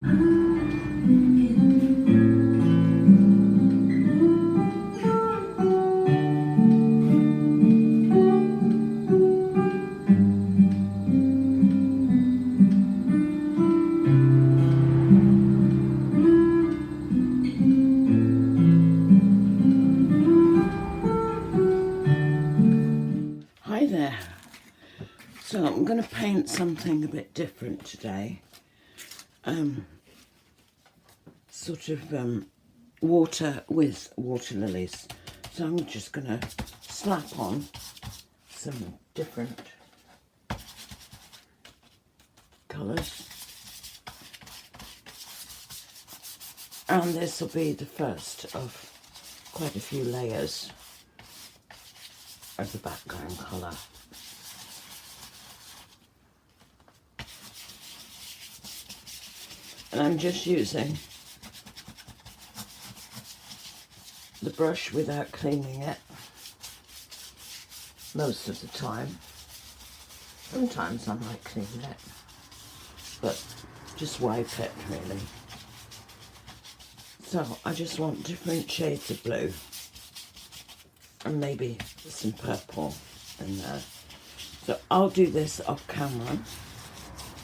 Hi there. So I'm going to paint something a bit different today. Water with water lilies. So I'm just going to slap on some different colours. And this will be the first of quite a few layers of the background colour. And I'm just using the brush without cleaning it most of the time. Sometimes I might clean it, but just wipe it really. So I just want different shades of blue and maybe some purple in there. So I'll do this off camera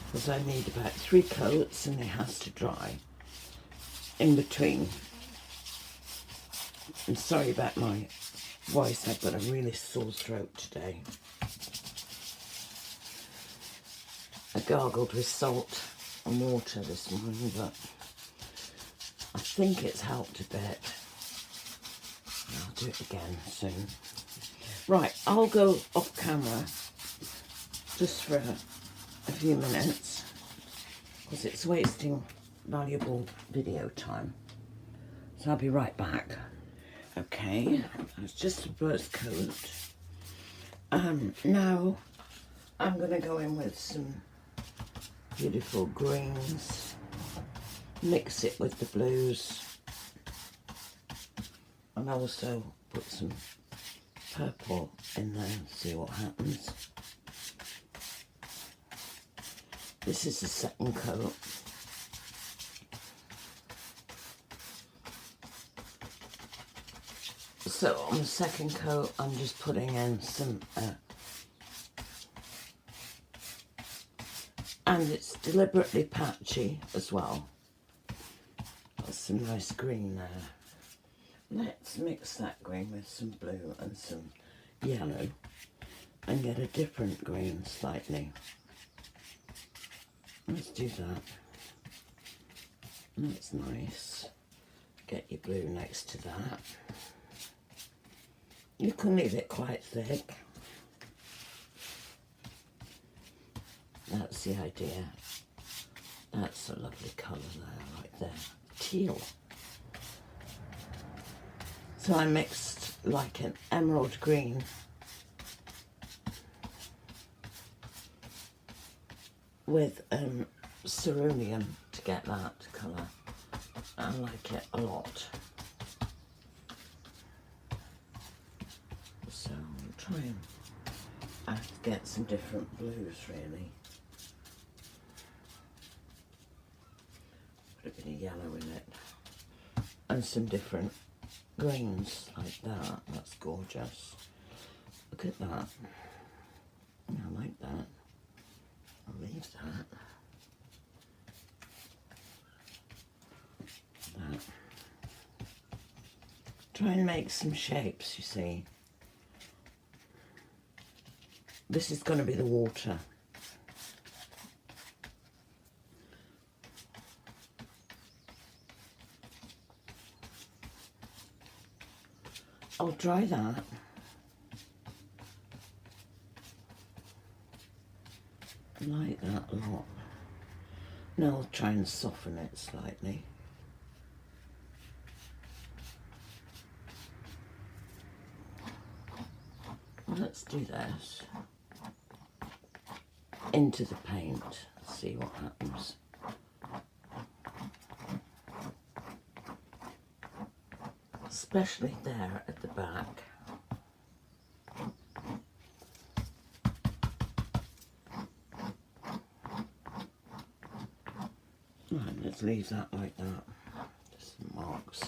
because I need about 3 coats and it has to dry in between. I'm sorry about my voice, I've got a really sore throat today. I gargled with salt and water this morning, but I think it's helped a bit. I'll do it again soon. Right, I'll go off camera just for a few minutes because it's wasting valuable video time. So I'll be right back. Okay, that's just the first coat. Now I'm going to go in with some beautiful greens, mix it with the blues, and also put some purple in there and see what happens. This is the second coat. So on the second coat, I'm just putting in some, and it's deliberately patchy as well. Got some nice green there. Let's mix that green with some blue and some yellow and get a different green slightly. Let's do that. That's nice. Get your blue next to that. You can leave it quite thick. That's the idea. That's a lovely colour there, right there. Teal. So I mixed like an emerald green with cerulean to get that colour. I like it a lot. So I'll try and get some different blues really. Put a bit of yellow in it. And some different greens like that. That's gorgeous. Look at that. I like that. I'll leave that. That. Try and make some shapes, you see. This is going to be the water. I'll dry that. I like that a lot. Now I'll try and soften it slightly. Let's do this into the paint, see what happens. Especially there at the back. Right, let's leave that like that. Just some marks.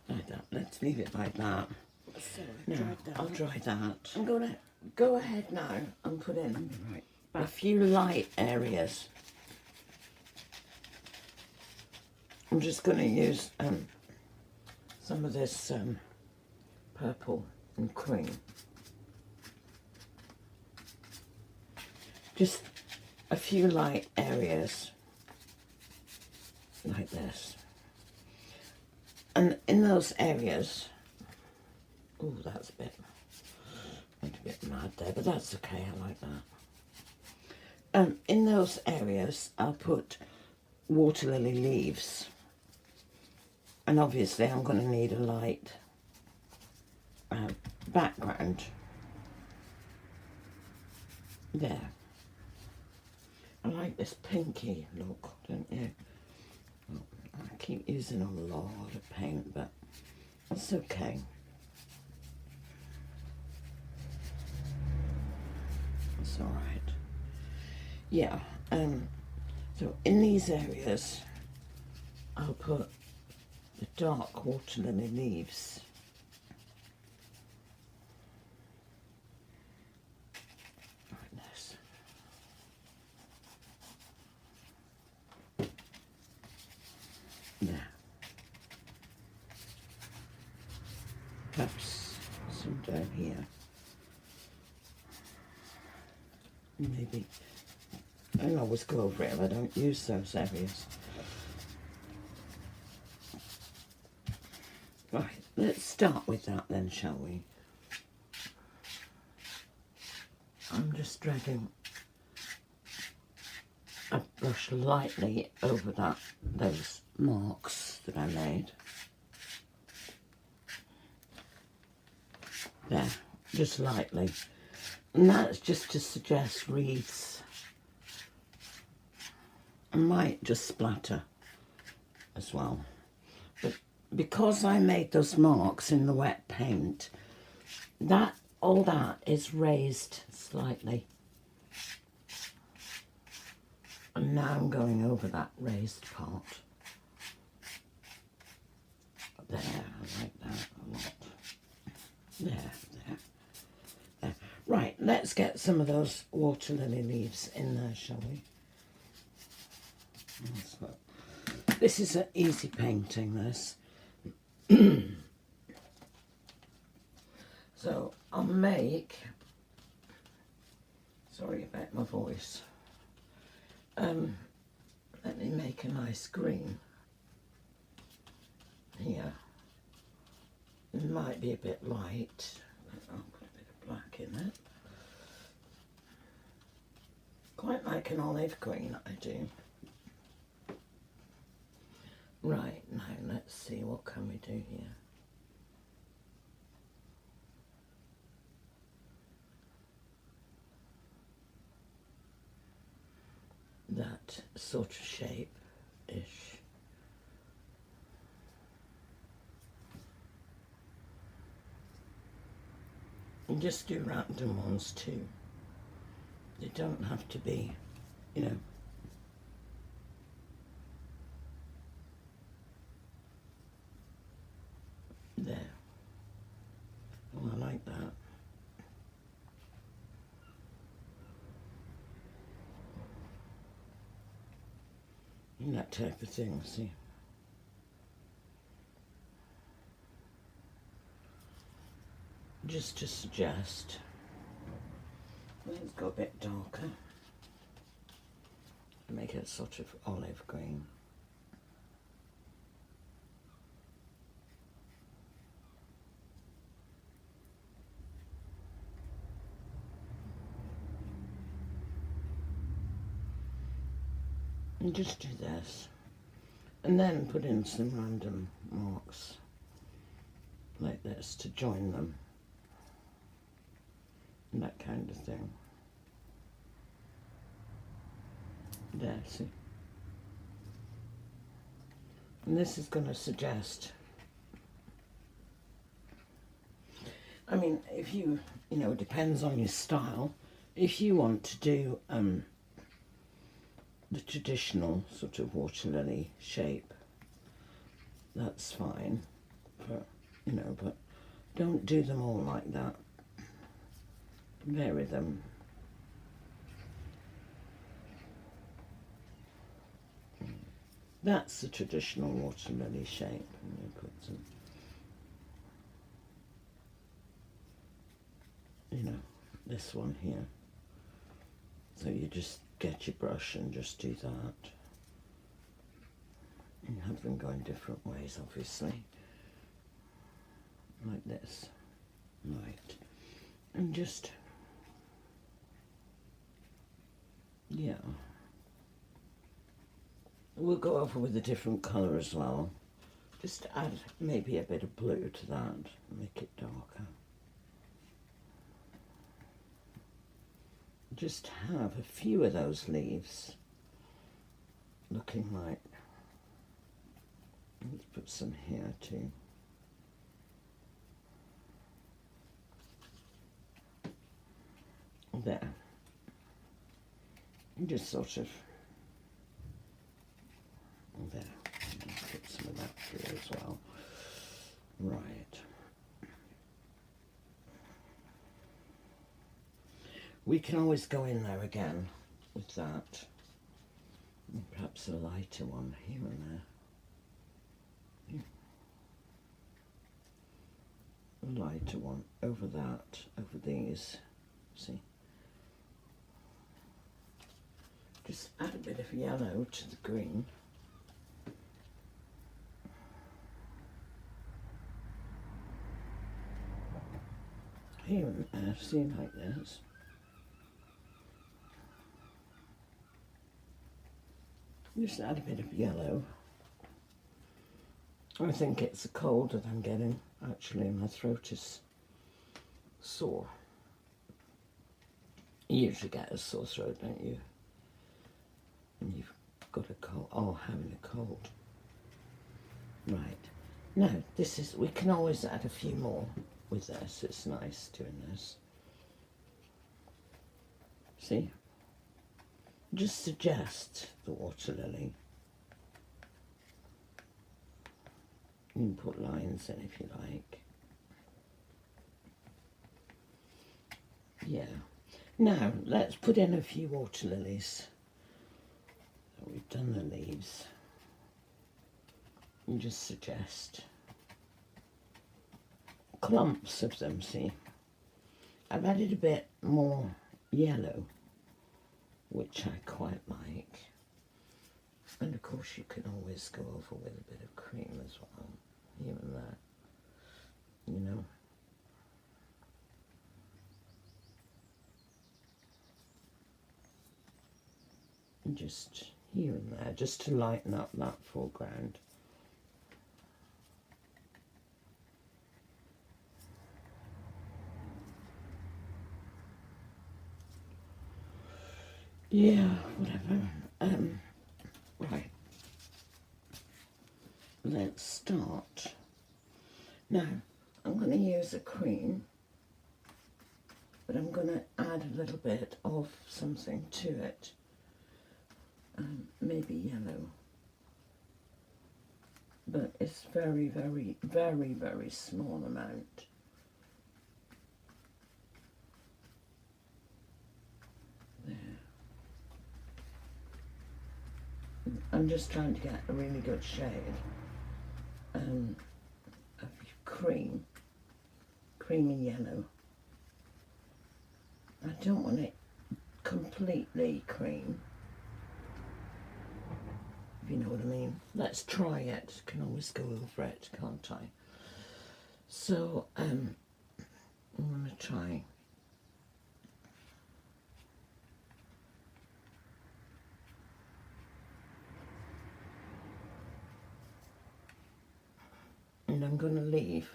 Like that. Let's leave it like that. Now, I'll dry that. I'm going to go ahead now and put in a few light areas. I'm just going to use some of this purple and cream. Just a few light areas like this. And in those areas, oh, that's a bit mad there, but that's okay, I like that. In those areas, I'll put water lily leaves. And obviously I'm going to need a light background. There. I like this pinky look, don't you? Well, I keep using a lot of paint, but that's okay. It's all right. Yeah. So in these areas, I'll put the dark water lily leaves. Like this. There. Perhaps some down here. Maybe. I always go over it if I don't use those areas. Right, let's start with that then, shall we? I'm just dragging a brush lightly over those marks that I made. There, just lightly. And that's just to suggest wreaths. I might just splatter as well. But because I made those marks in the wet paint, all that is raised slightly. And now I'm going over that raised part. There, I like that a lot. There. Right, let's get some of those water lily leaves in there, shall we? This is an easy painting, this. So I'll make, sorry about my voice, let me make a nice green here. It might be a bit light. I'll put a bit of black in it. Quite like an olive green, I do. Right, now let's see, what can we do here? That sort of shape-ish. And just do random ones too. They don't have to be, you know. There. Oh, I like that. And that type of thing, see. Just to suggest, let's go a bit darker. Make it sort of olive green. And just do this. And then put in some random marks like this to join them. And that kind of thing. There, see? And this is going to suggest I mean, if you, you know, it depends on your style. If you want to do the traditional sort of water lily shape, that's fine. But, you know, but don't do them all like that. Vary them. That's the traditional water lily shape. And you put some, you know, this one here. So you just get your brush and just do that. You have them going different ways, obviously. Like this. Right. And just, yeah. We'll go over with a different colour as well. Just add maybe a bit of blue to that, make it darker. Just have a few of those leaves looking like, let's put some here too. There. And just sort of, there. Put some of that through as well. Right. We can always go in there again with that. And perhaps a lighter one here and there. A lighter one over that, over these. See? Just add a bit of yellow to the green. Here and there, see, like this. Just add a bit of yellow. I think it's a cold that I'm getting. Actually, my throat is sore. You usually get a sore throat, don't you? And you've got a cold. Oh, having a cold. Right. Now, this is, we can always add a few more with this. It's nice doing this. See? Just suggest the water lily. You can put lines in if you like. Yeah. Now, let's put in a few water lilies. So we've done the leaves. You just suggest clumps of them, see? I've added a bit more yellow, which I quite like. And of course you can always go over with a bit of cream as well, here and there, you know. And just here and there, just to lighten up that foreground. Yeah, whatever. Right. Let's start. Now, I'm going to use a cream, but I'm going to add a little bit of something to it. Maybe yellow. But it's very, very, very, very small amount. I'm just trying to get a really good shade of creamy yellow. I don't want it completely cream, if you know what I mean. Let's try it. Can always go over it, can't I? So I'm going to try. And I'm going to leave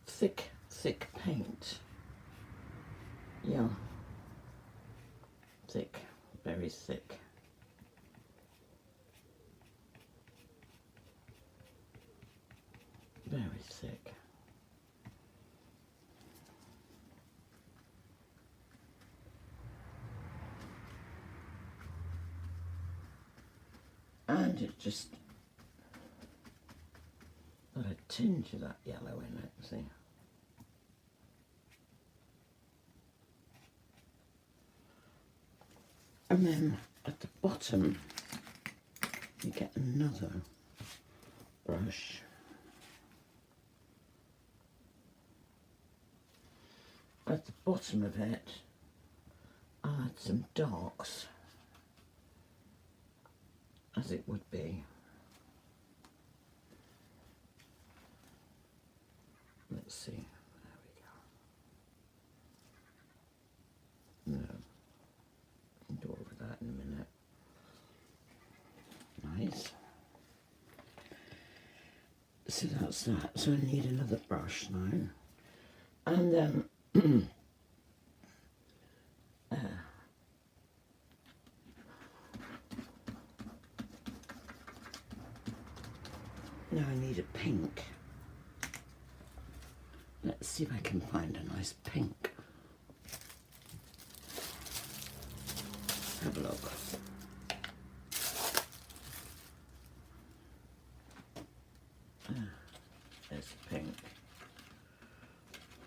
thick paint. Yeah, thick, very thick. very thick. And it just got a tinge of that yellow in it, see? And then at the bottom, you get another brush. At the bottom of it, I'll add some darks, as it would be. Let's see, there we go. No, I'll do all of that in a minute. Nice. So that's that. So I need another brush now. And then now I need a pink. Let's see if I can find a nice pink. Have a look. There's a pink.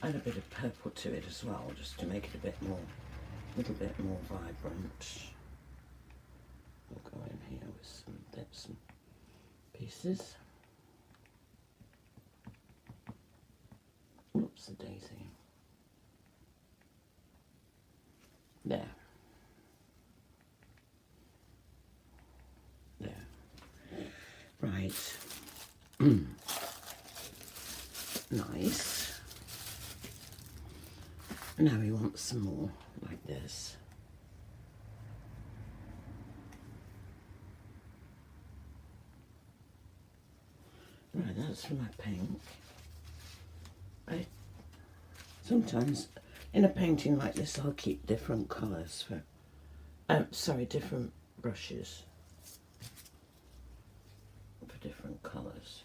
Add a bit of purple to it as well, just to make it a little bit more vibrant. We'll go in here with some bits and pieces. Oops, a daisy. There. There. Right. Nice. Now we want some more like this. Right, that's for my pink. Sometimes in a painting like this I'll keep different colours for, different brushes for different colours.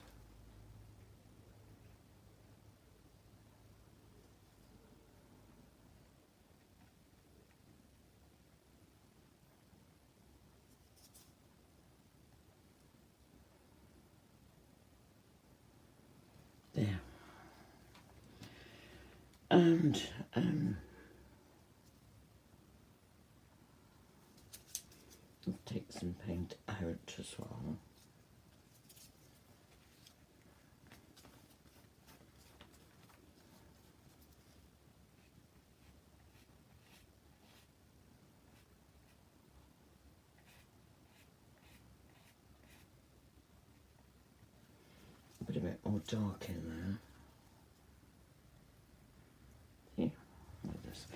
There. And I'll take some paint out as well. Put a bit more dark in there. Yeah, like this.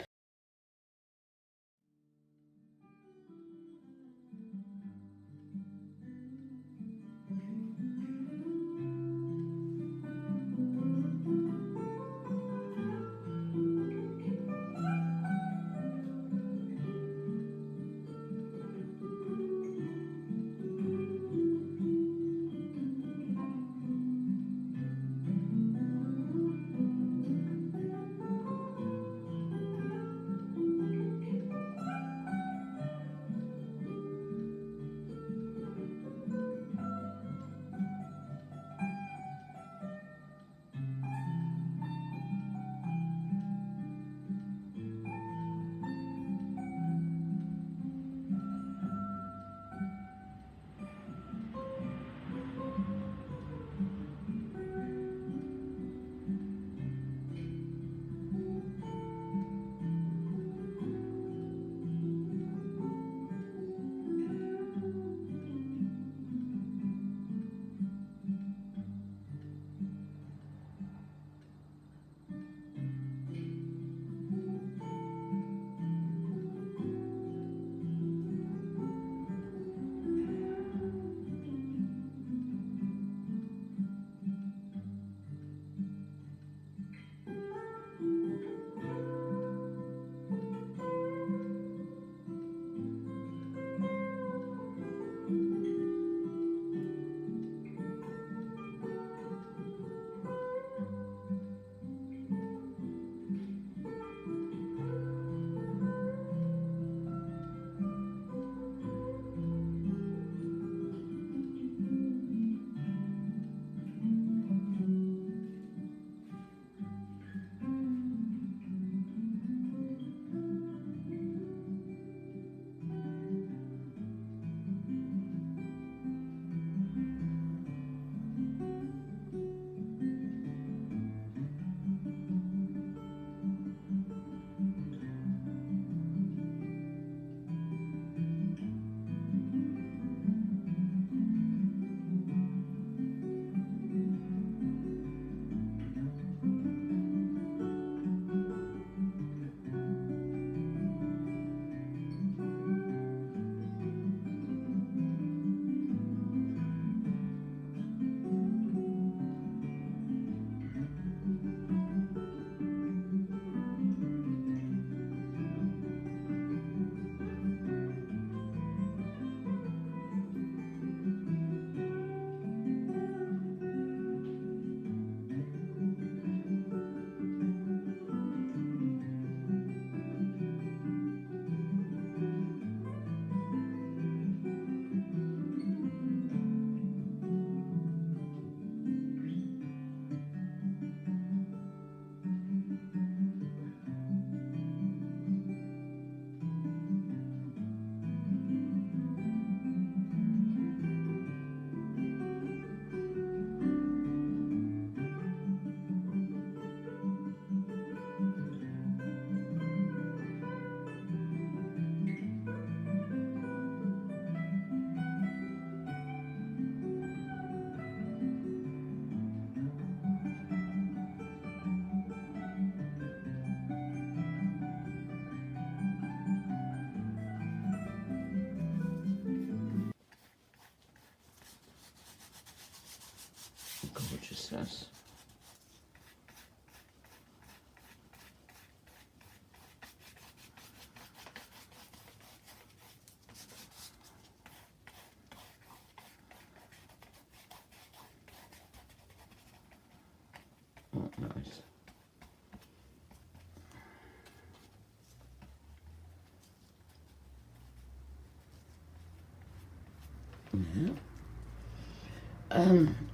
Yeah.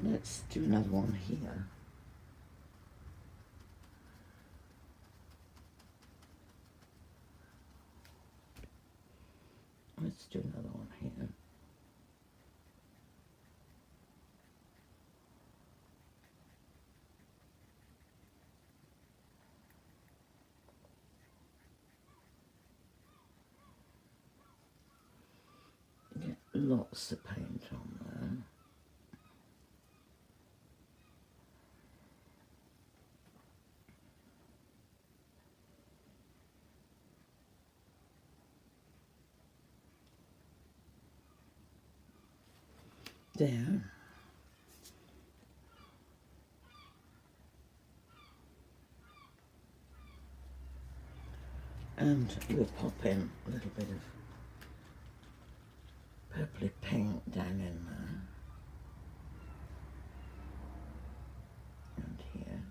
Let's do another one here. Let's do another one here. Get lots of paint on there. There. And we'll pop in a little bit of purpley pink down in there. And here.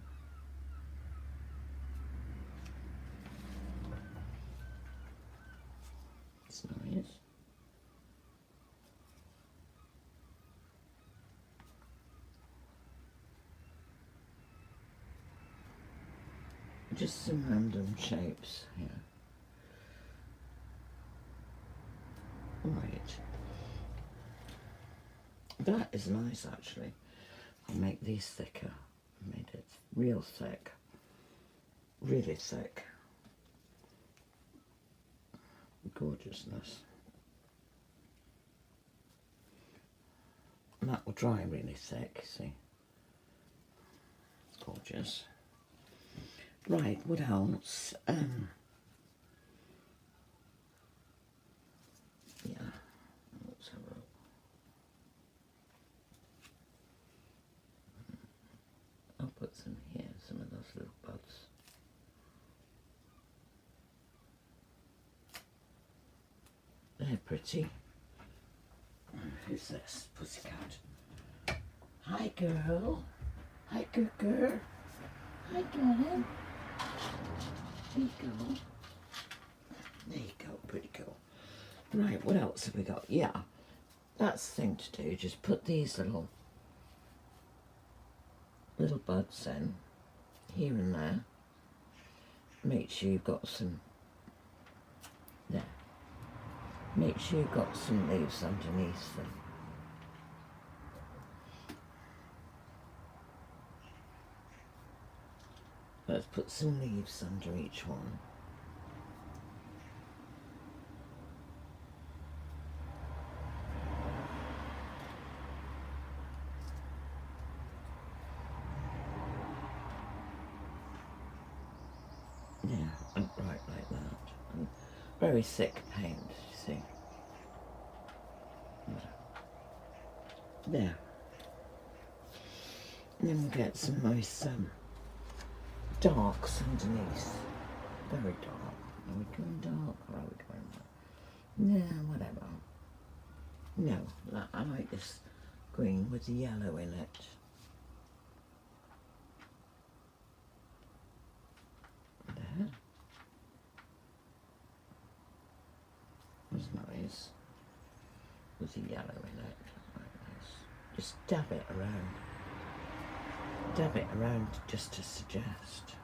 It's nice. Just some random shapes here. Right. That is nice actually. I'll make these thicker. I made it real thick. Really thick. Gorgeousness. And that will dry really thick, see? It's gorgeous. Right, what else? Yeah, let's have a look. I'll put some here, some of those little buds. They're pretty. Who's this? Pussycat. Hi, girl. Hi, good girl. Hi, darling. There you go. There you go, pretty girl. Right, what else have we got? Yeah, that's the thing to do. Just put these little buds in, here and there. Make sure you've got some, there. Make sure you've got some leaves underneath them. Let's put some leaves under each one. Yeah, and right like that. And very thick paint, you see. There. And then we'll get some nice darks underneath. Very dark. Are we going dark or are we going dark? No, whatever. No, I like this green with the yellow in it. There. That's nice. With the yellow in it. Like this. Just dab it around. Dab it around just to suggest.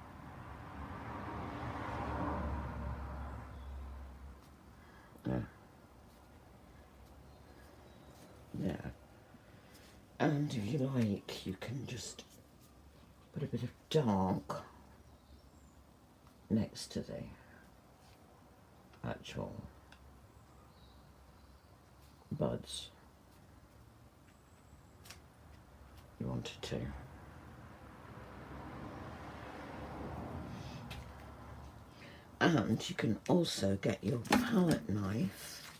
Yeah. Yeah. And if you like, you can just put a bit of dark next to the actual buds. You wanted to. And you can also get your palette knife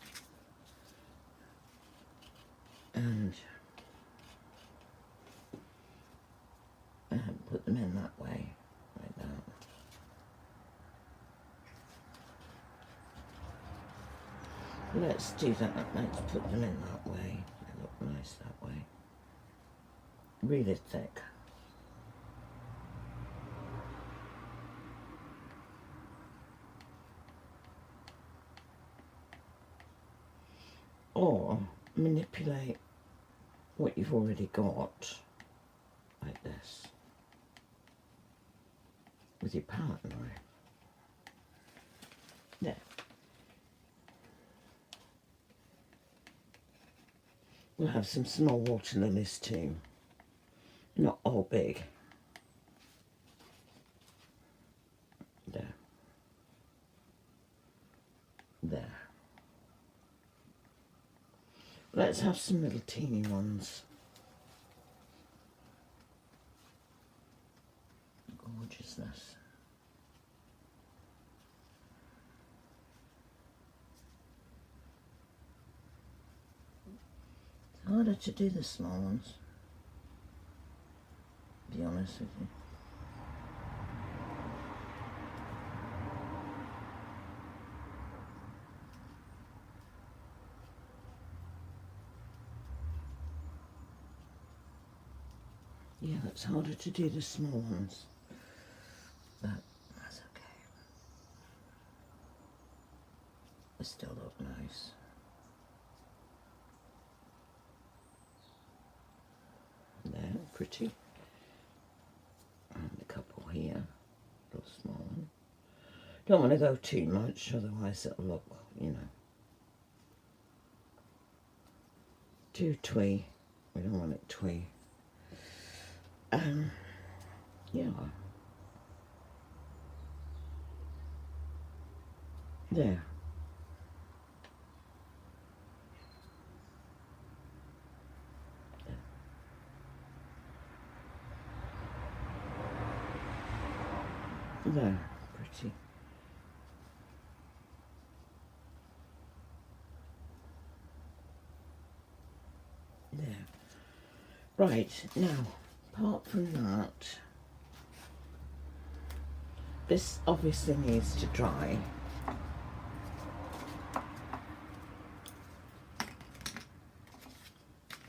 and put them in that way, like that. Let's do that. Let's put them in that way. They look nice that way. Really thick. Or manipulate what you've already got like this with your palette knife. There. We'll have some small water lilies too, not all big. There. There. Let's have some little teeny ones. Gorgeousness. It's harder to do the small ones, to be honest with you. Yeah, it's harder to do the small ones, but that's okay. They still look nice. There, pretty. And a couple here, a little small one. Don't want to go too much, otherwise it'll look, you know, too twee. We don't want it twee. Yeah. There. There, pretty. There. Right, now, apart from that, this obviously needs to dry.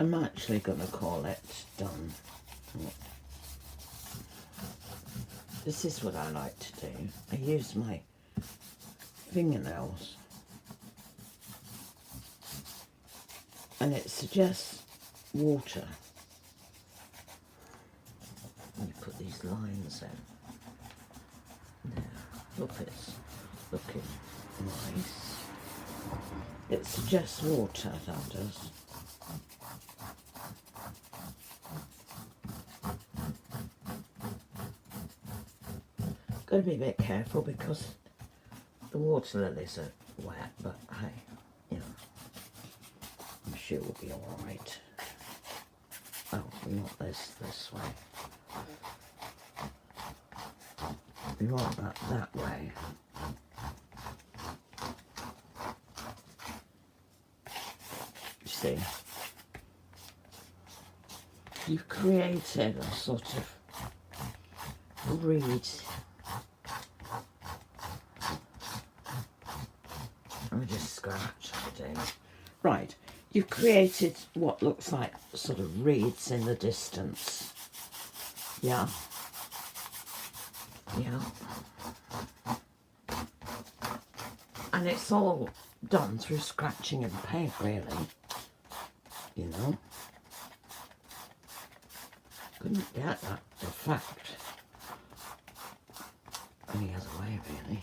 I'm actually going to call it done. This is what I like to do. I use my fingernails and it suggests water. You put these lines in. There. Look, it's looking nice. It suggests water, that does. Got to be a bit careful because the water lilies are wet, but hey, you know, I'm sure we'll be all right. Oh, not this way. We want that way. You see, you've created a sort of reed. Let me just scratch it in. Right, you've created what looks like sort of reeds in the distance. Yeah. Yeah. And it's all done through scratching and paint, really. You know. Couldn't get that effect any other way, really.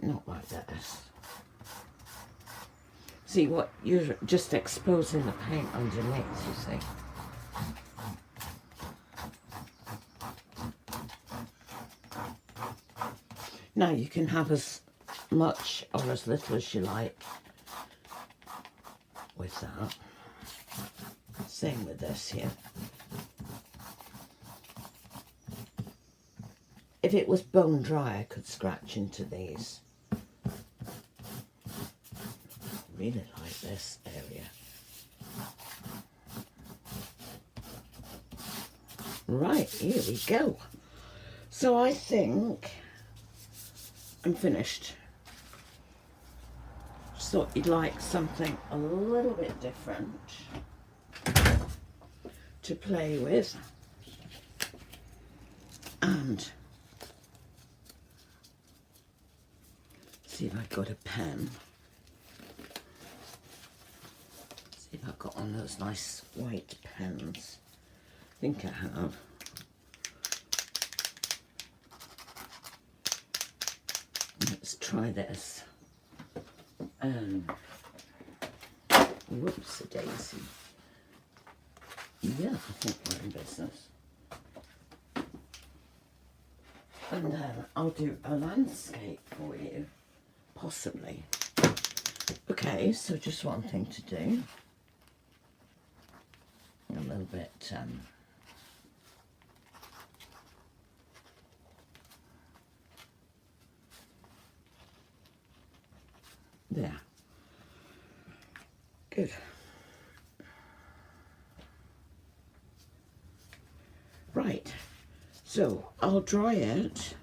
Not like this. See what you're just exposing the paint underneath, you see. Now you can have as much or as little as you like with that. Same with this here. If it was bone dry, I could scratch into these. Really like this area. Right, here we go. So I think I'm finished. Just thought you'd like something a little bit different to play with. And see if I've got a pen. if I've got on those nice white pens. I think I have. Let's try this. Whoops, a daisy. Yeah, I think we're in business. And then I'll do a landscape for you, possibly. Okay, so just one thing to do. A little bit, there. Good. Right, so I'll dry it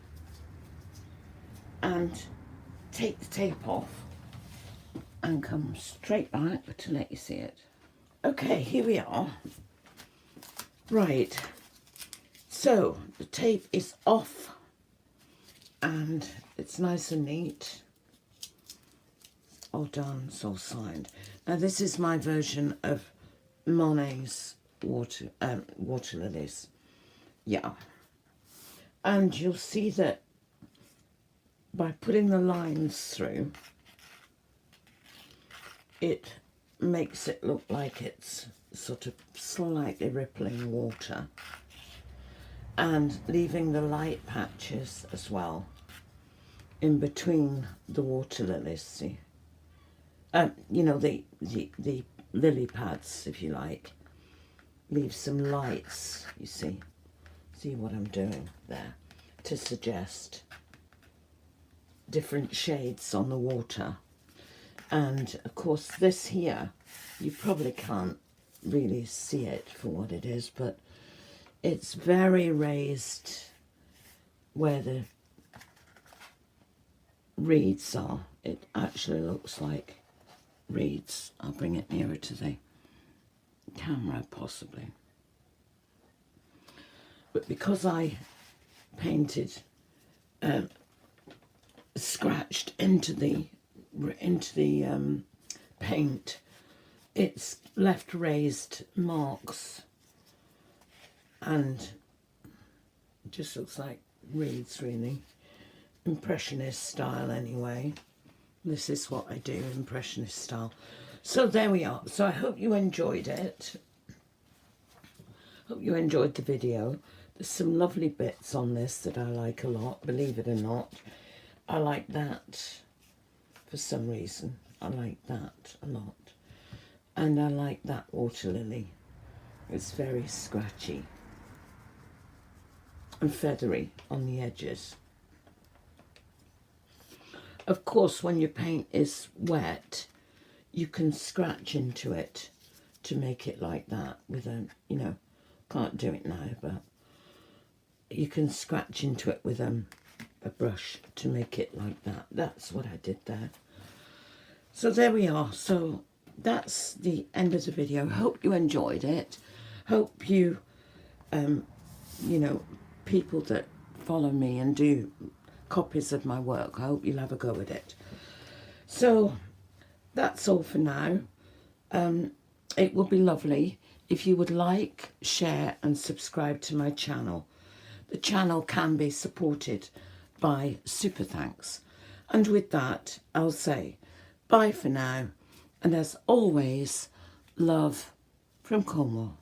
and take the tape off and come straight back to let you see it. Okay, here we are. Right, so the tape is off and it's nice and neat. All done, it's all signed. Now this is my version of Monet's Waterlilies. Yeah. And you'll see that by putting the lines through, it makes it look like it's sort of slightly rippling water, and leaving the light patches as well in between the water lilies. See, you know, the lily pads, if you like, leave some lights. You see what I'm doing there, to suggest different shades on the water. And of course this here, you probably can't really see it for what it is, but it's very raised where the reeds are. It actually looks like reeds. I'll bring it nearer to the camera possibly. But because I painted, scratched into the paint, it's left raised marks, and it just looks like reeds, really. Impressionist style anyway. This is what I do, impressionist style. So there we are. So I hope you enjoyed it. Hope you enjoyed the video. There's some lovely bits on this that I like a lot, believe it or not. I like that for some reason. I like that a lot. And I like that water lily. It's very scratchy and feathery on the edges. Of course, when your paint is wet, you can scratch into it to make it like that with a, you know, can't do it now, but you can scratch into it with a brush to make it like that. That's what I did there. So there we are. So that's the end of the video. Hope you enjoyed it. Hope you, you know, people that follow me and do copies of my work, I hope you'll have a go at it. So that's all for now. It would be lovely if you would like, share and subscribe to my channel. The channel can be supported by super thanks. And with that, I'll say bye for now. And as always, love from Cornwall.